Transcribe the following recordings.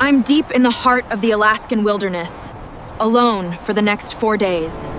I'm deep in the heart of the Alaskan wilderness, alone for the next 4 days.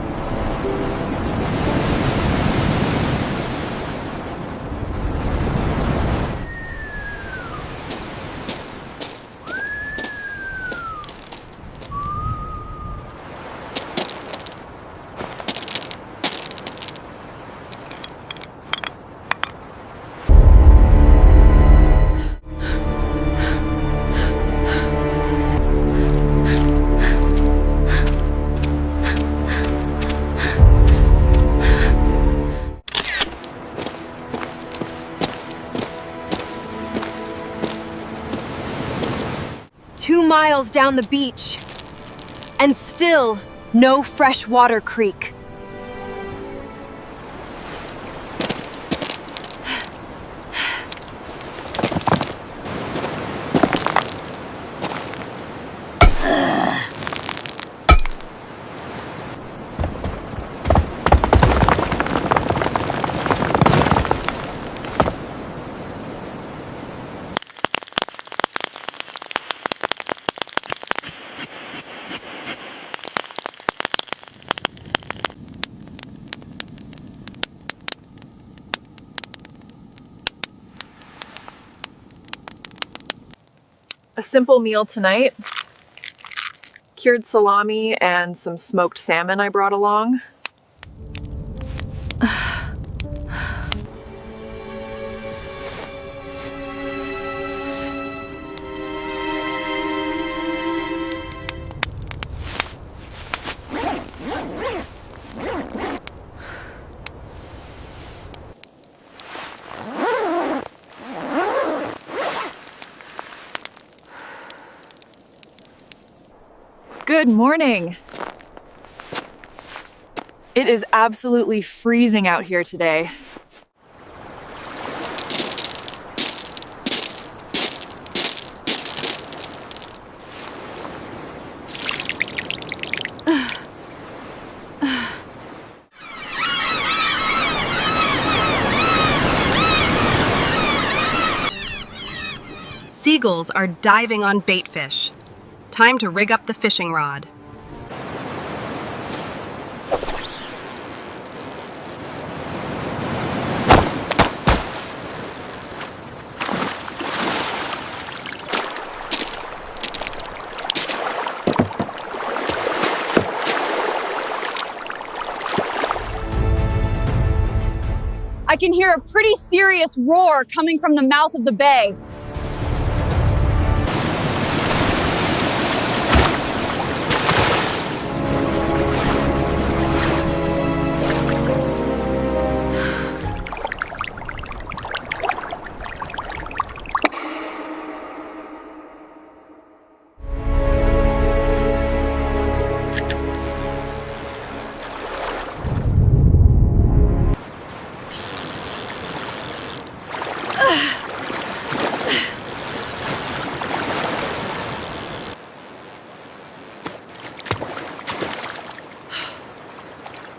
Two miles down the beach, and still no freshwater creek. A simple meal tonight. Cured salami and some smoked salmon I brought along. Good morning. It is absolutely freezing out here today. Seagulls are diving on bait fish. Time to rig up the fishing rod. I can hear a pretty serious roar coming from the mouth of the bay.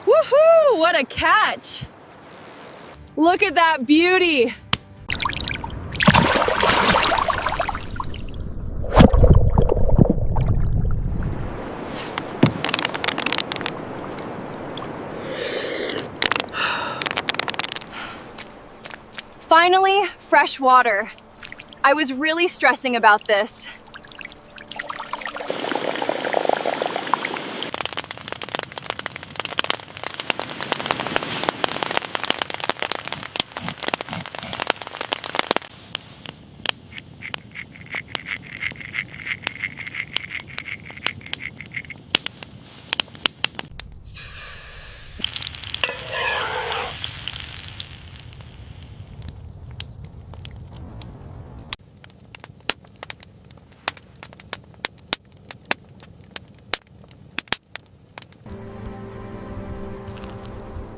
Woohoo! What a catch! Look at that beauty! Finally, fresh water. I was really stressing about this.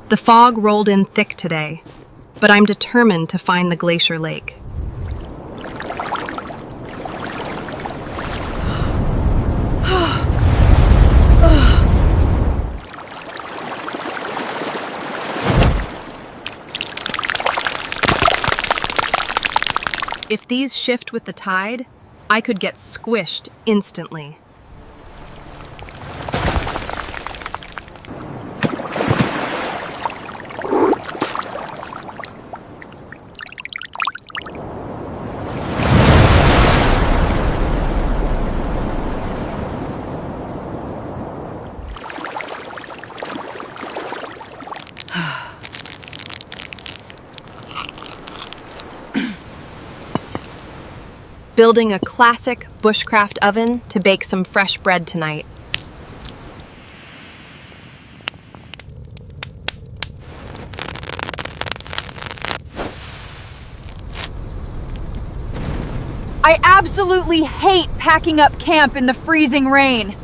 The fog rolled in thick today, but I'm determined to find the glacier lake. If these shift with the tide, I could get squished instantly. Building a classic bushcraft oven to bake some fresh bread tonight. I absolutely hate packing up camp in the freezing rain.